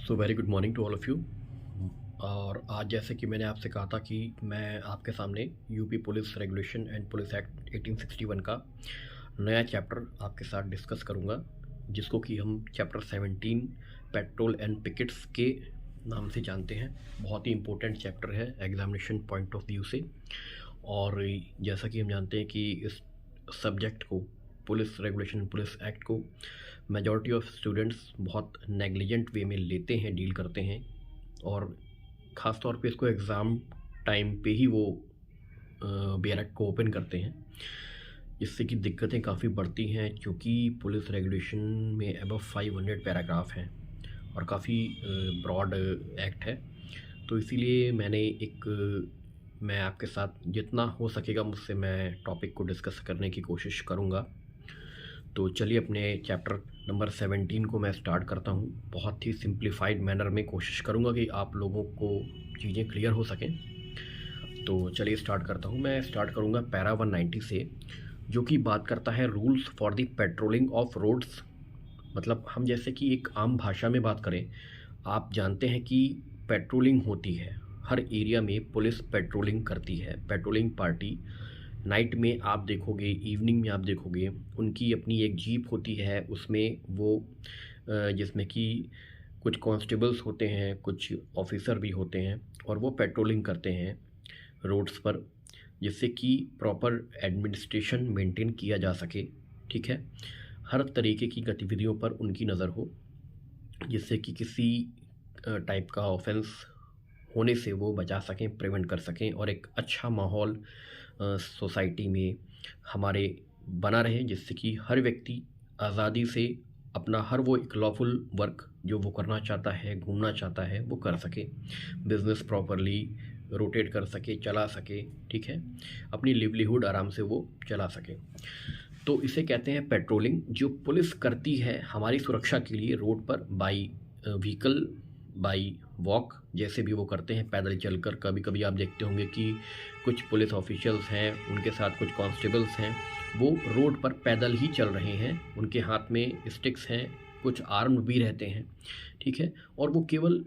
So very good morning to all of you. और आज जैसे कि मैंने आपसे कहा था कि मैं आपके सामने UP police regulation and police act 1861 का नया चैप्टर आपके साथ डिस्कस करूंगा, जिसको कि हम चैप्टर 17 पेट्रोल एंड पिकेट्स के नाम से जानते हैं। बहुत ही इम्पोर्टेंट चैप्टर है एग्जामिनेशन पॉइंट ऑफ व्यू से। और जैसा कि हम जानते हैं कि इस सब्जेक्ट को, पुलिस रेगुलेशन पुलिस एक्ट को, मेजॉरिटी ऑफ स्टूडेंट्स बहुत नेग्लिजेंट वे में लेते हैं, डील करते हैं, और ख़ास तौर पे इसको एग्ज़ाम टाइम पे ही वो बैरक को ओपन करते हैं, जिससे कि दिक्कतें काफ़ी बढ़ती हैं, क्योंकि पुलिस रेगुलेशन में अबव 500 पैराग्राफ हैं और काफ़ी ब्रॉड एक्ट है। तो इसीलिए मैं आपके साथ जितना हो सकेगा मुझसे मैं टॉपिक को डिस्कस करने की कोशिश करूँगा। तो चलिए अपने चैप्टर नंबर 17 को मैं स्टार्ट करता हूँ। बहुत ही सिंप्लीफाइड मैनर में कोशिश करूँगा कि आप लोगों को चीज़ें क्लियर हो सकें। तो चलिए स्टार्ट करता हूँ। मैं स्टार्ट करूँगा पैरा 190 से, जो कि बात करता है rules for the patrolling of roads. मतलब हम जैसे कि एक आम भाषा में बात करें, आप जानते हैं कि पेट्रोलिंग होती है, हर एरिया में पुलिस पेट्रोलिंग करती है। पेट्रोलिंग पार्टी नाइट में आप देखोगे, इवनिंग में आप देखोगे, उनकी अपनी एक जीप होती है, उसमें वो जिसमें कि कुछ कांस्टेबल्स होते हैं, कुछ ऑफिसर भी होते हैं, और वो पेट्रोलिंग करते हैं रोड्स पर, जिससे कि प्रॉपर एडमिनिस्ट्रेशन मेंटेन किया जा सके। ठीक है, हर तरीके की गतिविधियों पर उनकी नज़र हो, जिससे कि किसी टाइप का ऑफेंस होने से वो बचा सकें, प्रिवेंट कर सकें, और एक अच्छा माहौल सोसाइटी में हमारे बना रहे, जिससे कि हर व्यक्ति आज़ादी से अपना हर वो एक लॉफुल वर्क जो वो करना चाहता है, घूमना चाहता है, वो कर सके, बिज़नेस प्रॉपरली रोटेट कर सके, चला सके। ठीक है, अपनी लिवलीहुड आराम से वो चला सके। तो इसे कहते हैं पेट्रोलिंग, जो पुलिस करती है हमारी सुरक्षा के लिए रोड पर, बाई व्हीकल, बाई वॉक, जैसे भी वो करते हैं, पैदल चलकर। कभी कभी आप देखते होंगे कि कुछ पुलिस ऑफिशियल्स हैं, उनके साथ कुछ कांस्टेबल्स हैं, वो रोड पर पैदल ही चल रहे हैं, उनके हाथ में स्टिक्स हैं, कुछ आर्म्ड भी रहते हैं। ठीक है, और वो केवल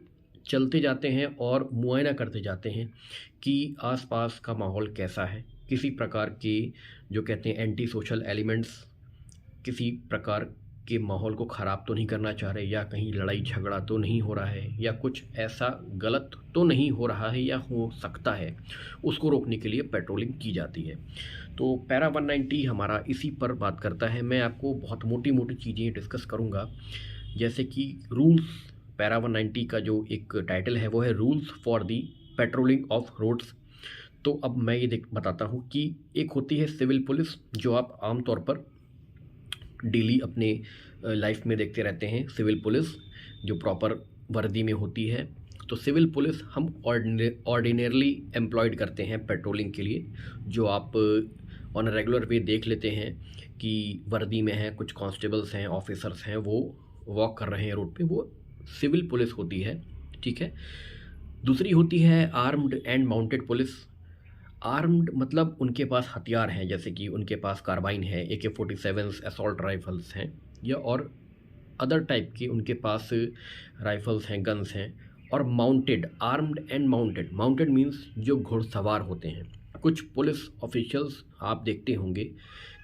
चलते जाते हैं और मुआयना करते जाते हैं कि आसपास का माहौल कैसा है, किसी प्रकार के जो कहते हैं एंटी सोशल एलिमेंट्स किसी प्रकार के माहौल को ख़राब तो नहीं करना चाह रहे, या कहीं लड़ाई झगड़ा तो नहीं हो रहा है, या कुछ ऐसा गलत तो नहीं हो रहा है या हो सकता है, उसको रोकने के लिए पेट्रोलिंग की जाती है। तो पैरा 190 हमारा इसी पर बात करता है। मैं आपको बहुत मोटी मोटी चीज़ें डिस्कस करूँगा, जैसे कि रूल्स। पैरा 190 का जो एक टाइटल है वो है rules for the patrolling of roads. तो अब मैं ये बताता हूँ कि एक होती है सिविल पुलिस, जो आप आमतौर पर डेली अपने लाइफ में देखते रहते हैं, सिविल पुलिस जो प्रॉपर वर्दी में होती है। तो सिविल पुलिस हम ऑर्डिनरली एम्प्लॉयड करते हैं पेट्रोलिंग के लिए, जो आप ऑन रेगुलर वे देख लेते हैं कि वर्दी में हैं, कुछ कांस्टेबल्स हैं, ऑफिसर्स हैं, वो वॉक कर रहे हैं रोड पे, वो सिविल पुलिस होती है। ठीक है, दूसरी होती है armed and mounted police. Armed मतलब उनके पास हथियार हैं, जैसे कि उनके पास कार्बाइन है, AK-47 असॉल्ट राइफल्स हैं, या और अदर टाइप के उनके पास राइफल्स हैं, गन्स हैं। और mounted, armed and mounted, mounted means जो घुड़सवार होते हैं। कुछ पुलिस ऑफिशियल्स आप देखते होंगे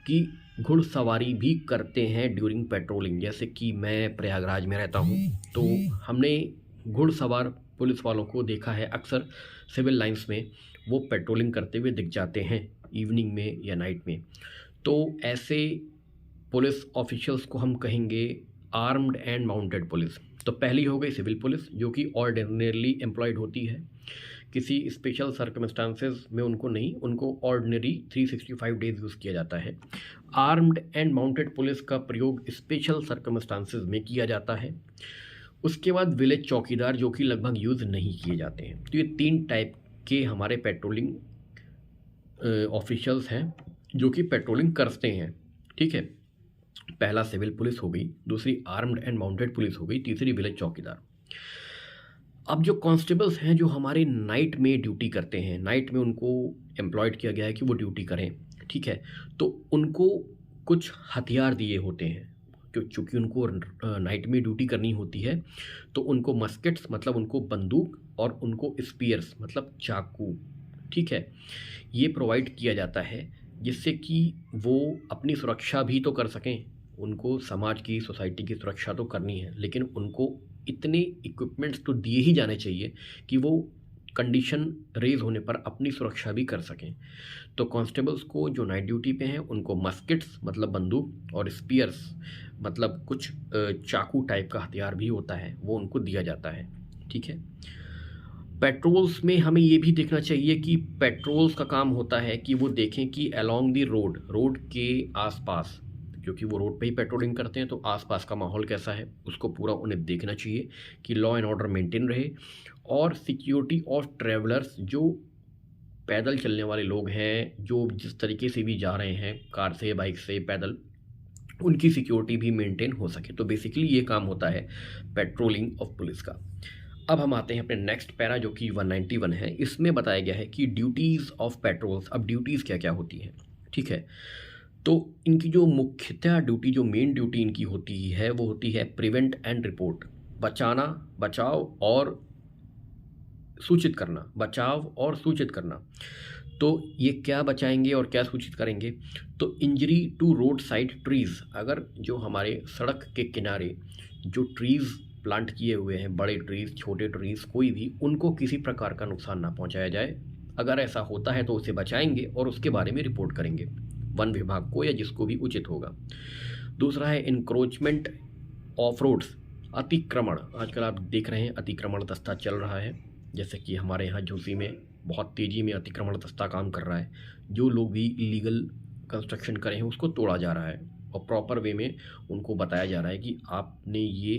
कि घुड़सवारी भी करते हैं ड्यूरिंग पेट्रोलिंग। जैसे कि मैं प्रयागराज में रहता हूँ, तो हमने घुड़सवार पुलिस वालों को देखा है अक्सर सिविल लाइंस में, वो पेट्रोलिंग करते हुए दिख जाते हैं इवनिंग में या नाइट में। तो ऐसे पुलिस ऑफिशियल्स को हम कहेंगे आर्म्ड एंड माउंटेड पुलिस। तो पहली हो गई सिविल पुलिस, जो कि ऑर्डिनरली एम्प्लॉयड होती है, किसी स्पेशल सर्कमस्टांसेस में उनको नहीं, उनको ऑर्डिनरी 365 डेज यूज़ किया जाता है। आर्म्ड एंड माउंटेड पुलिस का प्रयोग स्पेशल सर्कमस्टांसेस में किया जाता है। उसके बाद विलेज चौकीदार, जो कि लगभग यूज़ नहीं किए जाते हैं। तो ये 3 टाइप के हमारे पेट्रोलिंग ऑफिशियल्स हैं जो कि पेट्रोलिंग करते हैं। ठीक है, पहला सिविल पुलिस हो गई, दूसरी आर्म्ड एंड माउंटेड पुलिस हो गई, तीसरी विलेज चौकीदार। अब जो कांस्टेबल्स हैं, जो हमारे नाइट में ड्यूटी करते हैं, नाइट में उनको एम्प्लॉयड किया गया है कि वो ड्यूटी करें। ठीक है, तो उनको कुछ हथियार दिए होते हैं, चूँकि उनको नाइट में ड्यूटी करनी होती है, तो उनको मस्केट्स मतलब उनको बंदूक और उनको स्पीयर्स मतलब चाकू, ठीक है, ये प्रोवाइड किया जाता है, जिससे कि वो अपनी सुरक्षा भी तो कर सकें। उनको समाज की, सोसाइटी की सुरक्षा तो करनी है, लेकिन उनको इतने इक्विपमेंट्स तो दिए ही जाने चाहिए कि वो कंडीशन रेज़ होने पर अपनी सुरक्षा भी कर सकें। तो कांस्टेबल्स को जो नाइट ड्यूटी पे हैं उनको मस्केट्स मतलब बंदूक और स्पीयर्स मतलब कुछ चाकू टाइप का हथियार भी होता है, वो उनको दिया जाता है, ठीक है। पेट्रोल्स में हमें ये भी देखना चाहिए कि पेट्रोल्स का काम होता है कि वो देखें कि अलोंग द रोड के आसपास, क्योंकि वो रोड पे ही पेट्रोलिंग करते हैं, तो आसपास का माहौल कैसा है उसको पूरा उन्हें देखना चाहिए कि लॉ एंड ऑर्डर मेंटेन रहे, और सिक्योरिटी ऑफ ट्रैवलर्स, जो पैदल चलने वाले लोग हैं, जो जिस तरीके से भी जा रहे हैं कार से, बाइक से, पैदल, उनकी सिक्योरिटी भी मेंटेन हो सके। तो बेसिकली ये काम होता है पेट्रोलिंग ऑफ पुलिस का। अब हम आते हैं अपने नेक्स्ट पैरा जो कि 191 है। इसमें बताया गया है कि ड्यूटीज़ ऑफ पेट्रोल्स। अब ड्यूटीज़ क्या क्या होती हैं, ठीक है। तो इनकी जो मुख्यतः ड्यूटी, जो मेन ड्यूटी इनकी होती है, वो होती है प्रिवेंट एंड रिपोर्ट, बचाना, बचाव और सूचित करना, बचाव और सूचित करना। तो ये क्या बचाएंगे और क्या सूचित करेंगे? तो injury to road side trees, अगर जो हमारे सड़क के किनारे जो ट्रीज़ प्लांट किए हुए हैं, बड़े ट्रीज़, छोटे ट्रीज़, कोई भी, उनको किसी प्रकार का नुकसान ना पहुंचाया जाए। अगर ऐसा होता है तो उसे बचाएंगे और उसके बारे में रिपोर्ट करेंगे वन विभाग को या जिसको भी उचित होगा। दूसरा है इंक्रोचमेंट ऑफ रोड्स, अतिक्रमण। आजकल आप देख रहे हैं अतिक्रमण दस्ता चल रहा है, जैसे कि हमारे यहाँ झूसी में बहुत तेज़ी में अतिक्रमण दस्ता काम कर रहा है। जो लोग भी इलीगल कंस्ट्रक्शन करे हैं उसको तोड़ा जा रहा है और प्रॉपर वे में उनको बताया जा रहा है कि आपने ये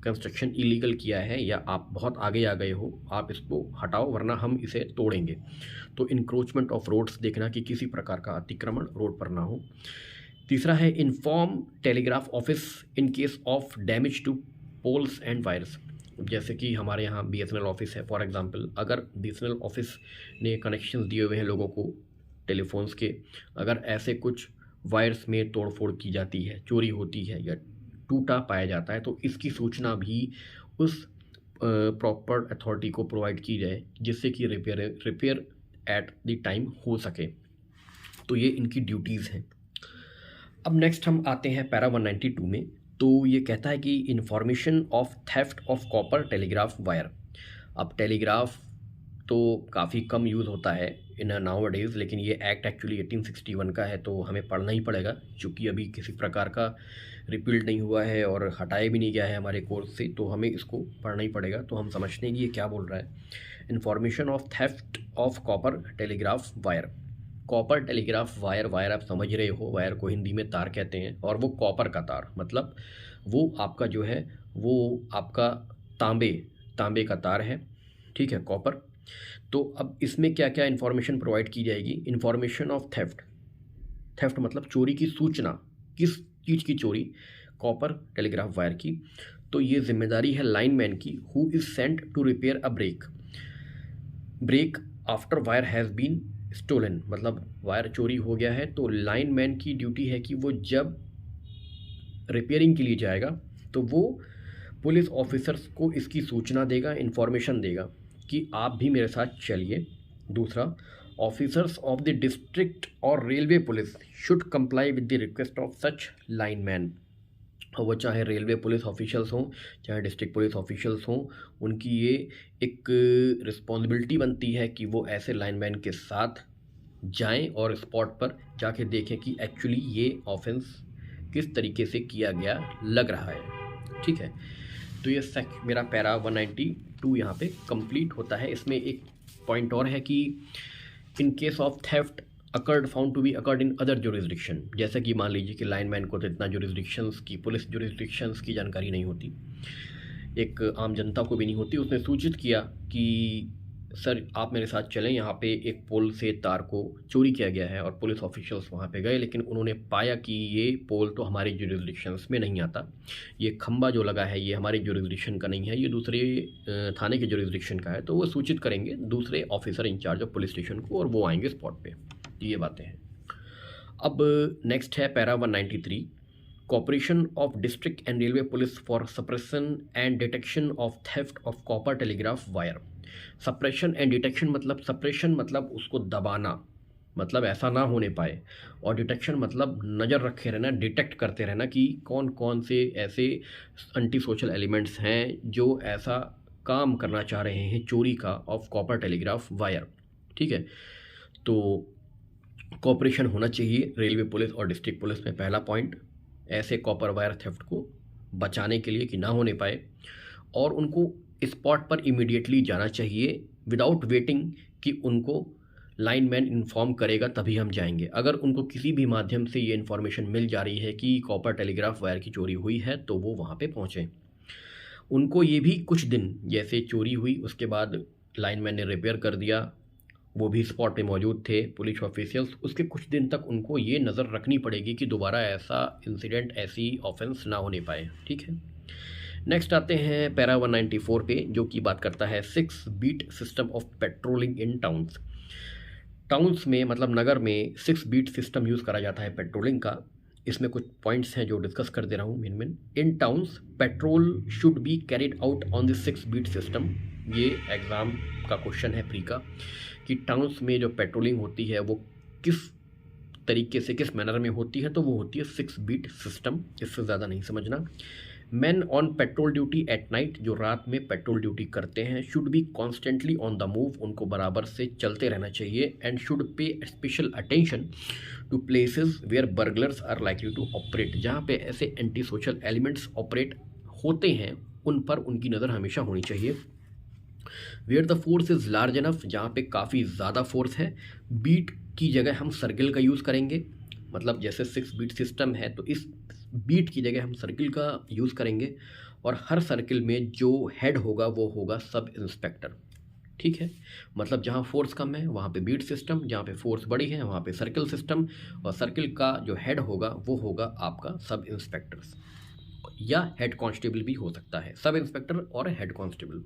कंस्ट्रक्शन इलीगल किया है या आप बहुत आगे आ गए हो, आप इसको हटाओ वरना हम इसे तोड़ेंगे। तो इंक्रोचमेंट ऑफ रोड्स देखना कि किसी प्रकार का अतिक्रमण रोड पर ना हो। तीसरा है inform telegraph office in case of damage to poles and wires. जैसे कि हमारे यहाँ BSNL ऑफिस है फॉर एग्जांपल, अगर BSNL ऑफिस ने कनेक्शंस दिए हुए हैं लोगों को टेलीफोन्स के, अगर ऐसे कुछ वायर्स में तोड़फोड़ की जाती है, चोरी होती है या टूटा पाया जाता है, तो इसकी सूचना भी उस प्रॉपर अथॉरिटी को प्रोवाइड की जाए, जिससे कि रिपेयर एट द टाइम हो सके। तो ये इनकी ड्यूटीज़ हैं। अब नेक्स्ट हम आते हैं पैरा 192 में। तो ये कहता है कि information of theft of copper telegraph wire. अब टेलीग्राफ तो काफ़ी कम यूज़ होता है इन नाउ डेज़, लेकिन ये एक्ट एक्चुअली 1861 का है, तो हमें पढ़ना ही पड़ेगा क्योंकि अभी किसी प्रकार का रिपील्ड नहीं हुआ है और हटाया भी नहीं गया है हमारे कोर्स से, तो हमें इसको पढ़ना ही पड़ेगा। तो हम समझते हैं कि ये क्या बोल रहा है। Information of theft of copper telegraph wire. Copper telegraph wire, wire आप समझ रहे हो, वायर को हिंदी में तार कहते हैं, और वो कॉपर का तार मतलब वो आपका जो है वो आपका तांबे का तार है, ठीक है, कॉपर। तो अब इसमें क्या क्या इन्फॉर्मेशन प्रोवाइड की जाएगी? इन्फॉर्मेशन ऑफ थेफ्ट मतलब चोरी की सूचना, किस चीज़ की चोरी? कॉपर टेलीग्राफ वायर की। तो ये जिम्मेदारी है लाइनमैन की, who is sent to repair a break after wire has been stolen. मतलब वायर चोरी हो गया है तो लाइनमैन की ड्यूटी है कि वो जब रिपेयरिंग के लिए जाएगा तो वो पुलिस ऑफिसर्स को इसकी सूचना देगा, इन्फॉर्मेशन देगा कि आप भी मेरे साथ चलिए। दूसरा, ऑफिसर्स ऑफ द डिस्ट्रिक्ट और railway police should comply with the request of such lineman. और वो चाहे रेलवे पुलिस ऑफिशियल्स हों, चाहे डिस्ट्रिक्ट पुलिस ऑफिशियल्स हों, उनकी ये एक रिस्पॉन्सिबिलिटी बनती है कि वो ऐसे लाइनमैन के साथ जाएं और स्पॉट पर जाके देखें कि एक्चुअली ये ऑफेंस किस तरीके से किया गया लग रहा है, ठीक है। तो ये मेरा पैरा 192 यहाँ पे कंप्लीट होता है। इसमें एक पॉइंट और है कि in case of theft occurred found to be occurred in other jurisdiction. जैसे कि मान लीजिए कि लाइनमैन को तो इतना जुरिस्डिक्शंस की, पुलिस जुरिस्डिक्शंस की जानकारी नहीं होती, एक आम जनता को भी नहीं होती। उसने सूचित किया कि सर आप मेरे साथ चलें, यहाँ पे एक पोल से तार को चोरी किया गया है, और पुलिस ऑफिशियल्स वहाँ पे गए, लेकिन उन्होंने पाया कि ये पोल तो हमारे जुरिस्डिक्शंस में नहीं आता, ये खंबा जो लगा है ये हमारे जुरिस्डिक्शन का नहीं है, ये दूसरे थाने के जुरिस्डिक्शन का है। तो वो सूचित करेंगे दूसरे officer in charge of police station को और वो आएंगे स्पॉट पे। ये बातें हैं। अब नेक्स्ट है para 193। cooperation of district and railway police for suppression and detection of theft of copper telegraph wire। Suppression and detection मतलब सप्रेशन मतलब उसको दबाना, मतलब ऐसा ना होने पाए, और डिटेक्शन मतलब नज़र रखे रहना, डिटेक्ट करते रहना कि कौन कौन से ऐसे एंटी सोशल एलिमेंट्स हैं जो ऐसा काम करना चाह रहे हैं चोरी का ऑफ कॉपर टेलीग्राफ वायर। ठीक है, तो कोऑपरेशन होना चाहिए रेलवे पुलिस और डिस्ट्रिक्ट पुलिस में, पहला पॉइंट, ऐसे कॉपर वायर थेफ्ट को बचाने के लिए कि ना होने पाए, और उनको स्पॉट पर इमीडिएटली जाना चाहिए विदाउट वेटिंग कि उनको लाइनमैन इन्फॉर्म करेगा तभी हम जाएंगे। अगर उनको किसी भी माध्यम से ये इन्फॉर्मेशन मिल जा रही है कि कॉपर टेलीग्राफ वायर की चोरी हुई है तो वो वहाँ पे पहुँचें। उनको ये भी कुछ दिन, जैसे चोरी हुई उसके बाद लाइनमैन ने रिपेयर कर दिया, वो भी स्पॉट पे मौजूद थे पुलिस ऑफिशियल्स, उसके कुछ दिन तक उनको ये नज़र रखनी पड़ेगी कि दोबारा ऐसा इंसिडेंट, ऐसी ऑफेंस ना होने पाए। ठीक है, नेक्स्ट आते हैं पैरा 194 पे, जो कि बात करता है 6 beat system of patrolling in towns. Towns में मतलब नगर में 6 बीट सिस्टम यूज़ करा जाता है पेट्रोलिंग का। इसमें कुछ पॉइंट्स हैं जो डिस्कस कर दे रहा हूँ मेन। In towns patrol should be carried out on the 6 beat system. ये एग्ज़ाम का क्वेश्चन है प्री का, कि टाउन्स में जो पेट्रोलिंग होती है वो किस तरीके से, किस मैनर में होती है, तो वो होती है 6 बीट सिस्टम, इससे ज़्यादा नहीं समझना। Man on patrol duty at night, जो रात में पेट्रोल ड्यूटी करते हैं, should be constantly on the move, उनको बराबर से चलते रहना चाहिए। And should pay special attention to places where burglars are likely to operate, जहाँ पे ऐसे एंटी सोशल एलिमेंट्स ऑपरेट होते हैं उन पर उनकी नज़र हमेशा होनी चाहिए। Where the force is large enough, जहाँ पे काफ़ी ज़्यादा फोर्स है। बीट की जगह हम सर्किल का यूज़ करेंगे, मतलब जैसे 6 बीट सिस्टम है तो इस बीट की जगह हम सर्किल का यूज़ करेंगे, और हर सर्किल में जो हेड होगा वो होगा सब इंस्पेक्टर। ठीक है, मतलब जहाँ फोर्स कम है वहाँ पे बीट सिस्टम, जहाँ पे फोर्स बड़ी है वहाँ पे सर्किल सिस्टम, और सर्किल का जो हेड होगा वो होगा आपका सब इंस्पेक्टर्स, या हेड कांस्टेबल भी हो सकता है, सब इंस्पेक्टर और हेड कांस्टेबल।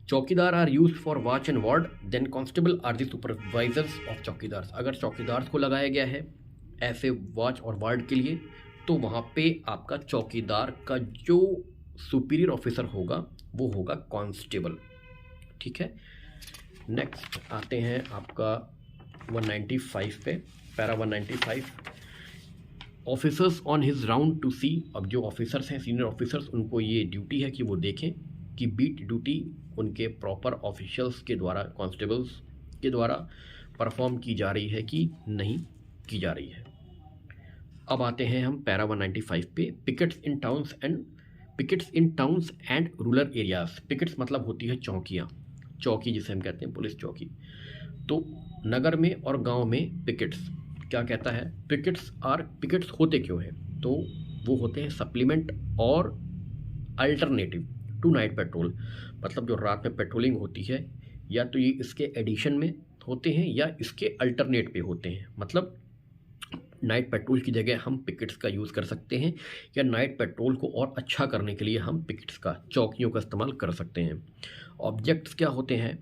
चौकीदार are use for watch and ward, then constable are the supervisors of चौकीदार। अगर चौकीदार को लगाया गया है ऐसे वॉच और वार्ड के लिए, तो वहाँ पे आपका चौकीदार का जो सुपीरियर ऑफिसर होगा वो होगा कांस्टेबल। ठीक है, नेक्स्ट आते हैं आपका 195 पे, para 195, officers on his round to see. अब जो ऑफिसर्स हैं, सीनियर ऑफिसर्स, उनको ये ड्यूटी है कि वो देखें कि बीट ड्यूटी उनके प्रॉपर ऑफिशियल्स के द्वारा, कांस्टेबल्स के द्वारा परफॉर्म की जा रही है कि नहीं की जा रही है। अब आते हैं हम पैरा 195 पे, pickets in towns and rural areas. Pickets मतलब होती है चौकियाँ, चौकी जिसे हम कहते हैं पुलिस चौकी। तो नगर में और गांव में पिकेट्स क्या कहता है, पिकेट्स होते क्यों हैं, तो वो होते हैं सप्लीमेंट और अल्टरनेटिव टू नाइट पेट्रोल। मतलब जो रात में पेट्रोलिंग होती है, या तो ये इसके एडिशन में होते हैं या इसके अल्टरनेट पे होते हैं। मतलब नाइट पेट्रोल की जगह हम पिकेट्स का यूज़ कर सकते हैं, या नाइट पेट्रोल को और अच्छा करने के लिए हम पिकेट्स का, चौकियों का इस्तेमाल कर सकते हैं। ऑब्जेक्ट्स क्या होते हैं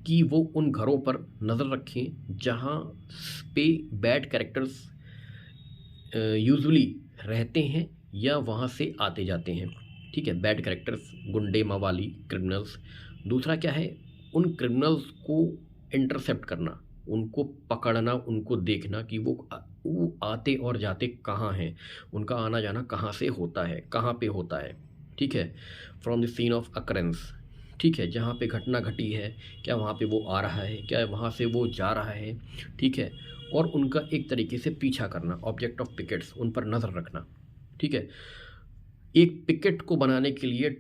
कि वो उन घरों पर नज़र रखें जहाँ पे बैड कैरेक्टर्स यूजुअली रहते हैं या वहाँ से आते जाते हैं। ठीक है, बैड कैरेक्टर्स, गुंडे, मवाली, क्रिमिनल्स। दूसरा क्या है, उन क्रिमिनल्स को इंटरसेप्ट करना, उनको पकड़ना, उनको देखना कि वो आते और जाते कहाँ हैं, उनका आना जाना कहाँ से होता है, कहाँ पे होता है। ठीक है, from the scene of occurrence. ठीक है, जहाँ पे घटना घटी है क्या वहाँ पे वो आ रहा है, क्या वहाँ से वो जा रहा है। ठीक है, और उनका एक तरीके से पीछा करना, ऑब्जेक्ट ऑफ पिकेट्स, उन पर नज़र रखना। ठीक है, एक पिकेट को बनाने के लिए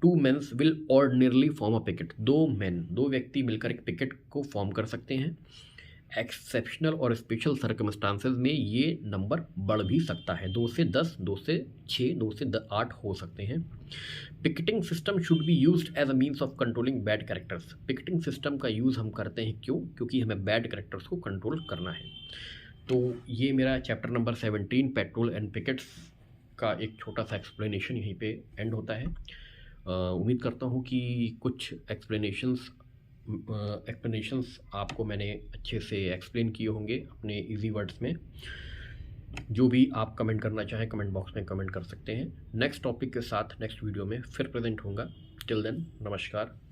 two mens will ordinarily form a picket. दो व्यक्ति मिलकर एक पिकेट को फॉर्म कर सकते हैं। एक्सेप्शनल और स्पेशल सर्कमस्टांसेस में ये नंबर बढ़ भी सकता है, 2 से 10, 2 से 6, 2 से 8 हो सकते हैं। Picketing system should be used as a means of controlling bad characters. Picketing system का यूज़ हम करते हैं क्योंकि हमें बैड कैरेक्टर्स को कंट्रोल करना है। तो ये मेरा chapter number 17 petrol and pickets का एक छोटा सा एक्सप्लेनेशन यहीं पे एंड होता है। उम्मीद करता हूँ कि कुछ एक्सप्लेनेशंस आपको मैंने अच्छे से एक्सप्लेन किए होंगे अपने इजी वर्ड्स में। जो भी आप कमेंट करना चाहें कमेंट बॉक्स में कमेंट कर सकते हैं। नेक्स्ट टॉपिक के साथ नेक्स्ट वीडियो में फिर प्रेजेंट होऊंगा। टिल देन नमस्कार।